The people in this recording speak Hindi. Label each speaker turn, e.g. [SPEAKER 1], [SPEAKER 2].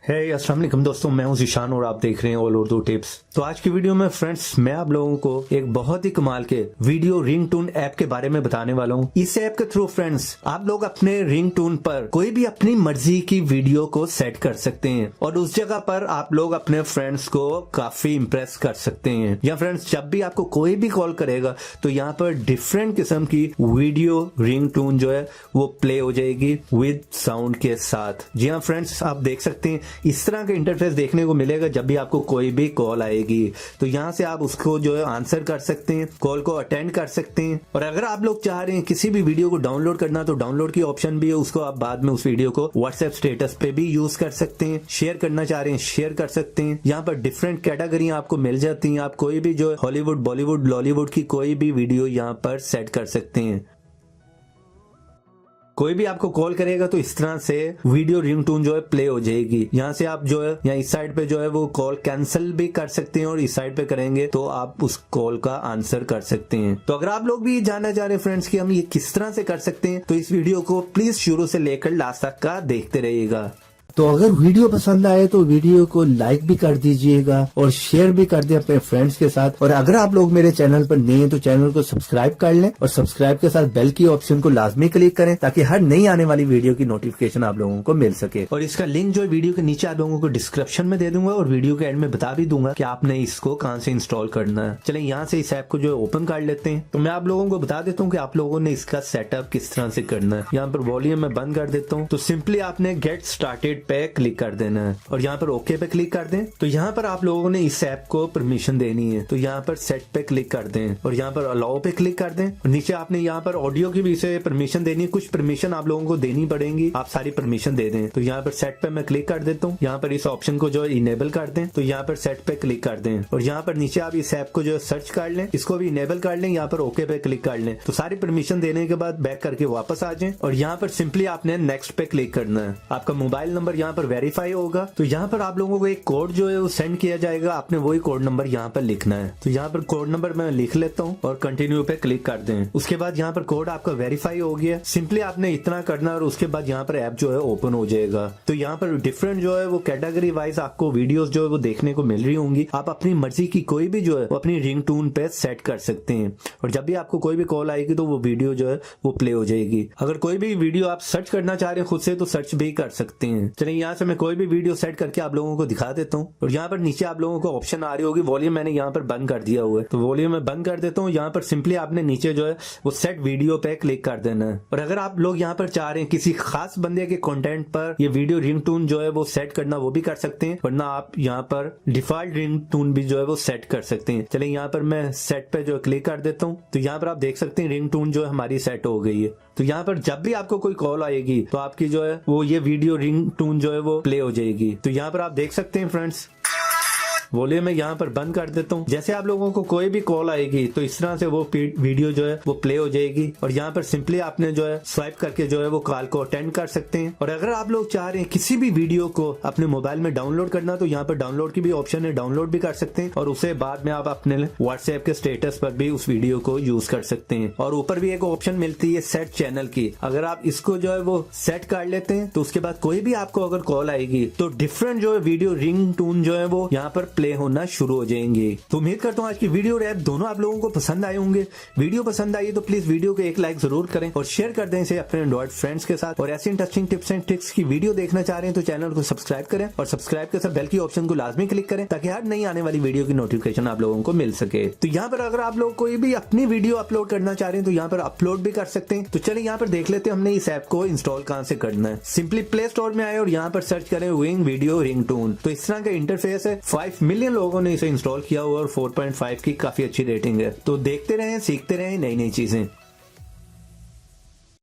[SPEAKER 1] अस्सलाम वालेकुम दोस्तों, मैं हूं ज़ीशान और आप देख रहे हैं ऑल उर्दू टिप्स। तो आज की वीडियो में फ्रेंड्स मैं आप लोगों को एक बहुत ही कमाल के वीडियो रिंगटोन ऐप के बारे में बताने वाला हूं। इस ऐप के थ्रू फ्रेंड्स आप लोग अपने रिंगटोन पर कोई भी अपनी मर्जी की वीडियो को सेट कर सकते हैं और उस जगह पर आप लोग अपने फ्रेंड्स को काफी इम्प्रेस कर सकते हैं। या फ्रेंड्स जब भी आपको कोई भी कॉल करेगा तो यहाँ पर डिफरेंट किस्म की वीडियो रिंगटोन जो है वो प्ले हो जाएगी विद साउंड के साथ। जी हाँ फ्रेंड्स, आप देख सकते हैं इस तरह का इंटरफेस देखने को मिलेगा जब भी आपको कोई भी कॉल आएगी। तो यहाँ से आप उसको जो है आंसर कर सकते हैं, कॉल को अटेंड कर सकते हैं। और अगर आप लोग चाह रहे हैं किसी भी वीडियो को डाउनलोड करना तो डाउनलोड की ऑप्शन भी है, उसको आप बाद में उस वीडियो को व्हाट्सएप स्टेटस पे भी यूज कर सकते हैं। शेयर करना चाह रहे हैं शेयर कर सकते हैं। यहाँ पर डिफरेंट कैटेगरी आपको मिल जाती है। आप कोई भी जो हॉलीवुड, बॉलीवुड, लॉलीवुड की कोई भी वीडियो यहाँ पर सेट कर सकते हैं। कोई भी आपको कॉल करेगा तो इस तरह से वीडियो रिंगटोन जो है प्ले हो जाएगी। यहाँ से आप जो है यहाँ इस साइड पे जो है वो कॉल कैंसिल भी कर सकते हैं और इस साइड पे करेंगे तो आप उस कॉल का आंसर कर सकते हैं। तो अगर आप लोग भी जानना चाह रहे हैं फ्रेंड्स कि हम ये किस तरह से कर सकते हैं तो इस वीडियो को प्लीज शुरू से लेकर लास्ट तक का देखते रहिएगा।
[SPEAKER 2] तो अगर वीडियो पसंद आए तो वीडियो को लाइक भी कर दीजिएगा और शेयर भी कर दें अपने फ्रेंड्स के साथ। और अगर आप लोग मेरे चैनल पर नए हैं तो चैनल को सब्सक्राइब कर लें और सब्सक्राइब के साथ बेल की ऑप्शन को लाजमी क्लिक करें ताकि हर नई आने वाली वीडियो की नोटिफिकेशन आप लोगों को मिल सके।
[SPEAKER 1] और इसका लिंक जो वीडियो के नीचे आप लोगों को डिस्क्रिप्शन में दे दूंगा और वीडियो के एंड में बता भी दूंगा कि आपने इसको कहाँ से इंस्टॉल करना है। चले यहाँ से इस ऐप को जो है ओपन कर लेते हैं। तो मैं आप लोगों को बता देता हूँ कि आप लोगों ने इसका सेटअप किस तरह से करना है। यहाँ पर वॉल्यूम में बंद कर देता हूँ। तो सिंपली आपने गेट स्टार्टेड पे क्लिक कर देना है और यहाँ पर ओके पे क्लिक कर दें। तो यहाँ पर आप लोगों ने इस ऐप को परमिशन देनी है। तो यहाँ पर सेट पे क्लिक कर दें और यहाँ पर अलाउ पे क्लिक कर दें। और नीचे आपने यहाँ पर ऑडियो की भी इसे परमिशन देनी है। कुछ परमिशन आप लोगों को देनी पड़ेंगी, आप सारी परमिशन दे दें। तो यहाँ पर सेट पे मैं क्लिक कर देता हूँ। यहाँ पर इस ऑप्शन को जो इनेबल कर दें। तो यहाँ पर सेट पे क्लिक कर दें और यहाँ पर नीचे आप इस ऐप को जो सर्च कर लें, इसको भी इनेबल कर लें। यहाँ पर ओके पे क्लिक कर लें। तो सारी परमिशन देने के बाद बैक करके वापस आ जाए और यहाँ पर सिंपली आपने नेक्स्ट पे क्लिक करना है। आपका मोबाइल नंबर यहाँ पर वेरीफाई होगा। तो यहाँ पर आप लोगों को एक कोड जो है वो सेंड किया जाएगा। आपने वही कोड नंबर यहाँ पर लिखना है। तो यहाँ पर कोड नंबर मैं लिख लेता हूँ और कंटिन्यू पे क्लिक कर दें। उसके बाद यहाँ पर कोड आपका वेरीफाई हो गया। सिंपली आपने इतना करना और उसके बाद यहाँ पर ऐप जो है ओपन हो जाएगा। तो यहाँ पर डिफरेंट जो है वो कैटेगरी वाइज आपको वीडियोस जो है वो देखने को मिल रही होंगी। आप अपनी मर्जी की कोई भी जो है वो अपनी रिंगटोन पे सेट कर सकते हैं और जब भी आपको कोई भी कॉल आएगी तो वो वीडियो जो है वो प्ले हो जाएगी। अगर कोई भी वीडियो आप सर्च करना चाह रहे हैं खुद से तो सर्च भी कर सकते हैं। चलिए यहाँ से मैं कोई भी वीडियो सेट करके आप लोगों को दिखा देता हूँ। और यहाँ पर नीचे आप लोगों को ऑप्शन आ रही होगी, वॉल्यूम मैंने यहाँ पर बंद कर दिया हुआ है। तो वॉल्यूम में बंद कर देता हूँ। यहाँ पर सिंपली आपने नीचे जो है वो सेट वीडियो पे क्लिक कर देना है। और अगर आप लोग यहाँ पर चाह रहे हैं किसी खास बंदे के कंटेंट पर ये वीडियो रिंगटोन जो है वो सेट करना, वो भी कर सकते हैं, वरना आप यहाँ पर डिफॉल्ट रिंगटोन भी जो है वो सेट कर सकते हैं। चलिए यहाँ पर मैं सेट पे जो है क्लिक कर देता हूँ। तो यहाँ पर आप देख सकते हैं रिंगटोन जो है हमारी सेट हो गई है। तो यहाँ पर जब भी आपको कोई कॉल आएगी तो आपकी जो है वो ये वीडियो रिंगटोन जो है वो प्ले हो जाएगी। तो यहाँ पर आप देख सकते हैं फ्रेंड्स, वॉल्यूम में यहाँ पर बंद कर देता हूँ। जैसे आप लोगों को कोई भी कॉल आएगी तो इस तरह से वो वीडियो जो है वो प्ले हो जाएगी और यहाँ पर सिंपली आपने जो है स्वाइप करके जो है वो कॉल को अटेंड कर सकते हैं। और अगर आप लोग चाह रहे हैं किसी भी वीडियो को अपने मोबाइल में डाउनलोड करना तो यहाँ पर डाउनलोड की भी ऑप्शन है, डाउनलोड भी कर सकते हैं और उसे बाद में आप अपने व्हाट्सएप के स्टेटस पर भी उस वीडियो को यूज कर सकते हैं। और ऊपर भी एक ऑप्शन मिलती है सेट चैनल की। अगर आप इसको जो है वो सेट कर लेते हैं तो उसके बाद कोई भी आपको अगर कॉल आएगी तो डिफरेंट जो है वीडियो रिंगटोन जो है वो यहाँ पर प्ले होना शुरू हो जाएंगे। तो उम्मीद करता हूँ आज की वीडियो और ऐप दोनों आप लोगों को पसंद आए होंगे। वीडियो पसंद आई तो प्लीज वीडियो को एक लाइक जरूर करें और शेयर कर दें इसे अपने एंड्रॉइड फ्रेंड्स के साथ। और ऐसी इंटरेस्टिंग टिप्स एंड ट्रिक्स की वीडियो देखना चाह रहे हैं तो चैनल को सब्सक्राइब करें और सब्सक्राइब के साथ बेल की ऑप्शन को लाजमी क्लिक करें ताकि हर नई आने वाली वीडियो की नोटिफिकेशन आप लोगों को मिल सके। तो यहाँ पर अगर आप लोग कोई भी अपनी वीडियो अपलोड करना चाह रहे हैं तो यहाँ पर अपलोड भी कर सकते हैं। तो चलिए यहाँ पर देख लेते हैं हमने इस ऐप को इंस्टॉल कहाँ से करना है। सिंपली प्ले स्टोर में आए और यहाँ पर सर्च करें विंग वीडियो रिंगटोन। तो इस तरह का इंटरफेस है। 5 मिलियन लोगों ने इसे इंस्टॉल किया और 4.5 की काफी अच्छी रेटिंग है। तो देखते रहें, सीखते रहें नई नई चीजें।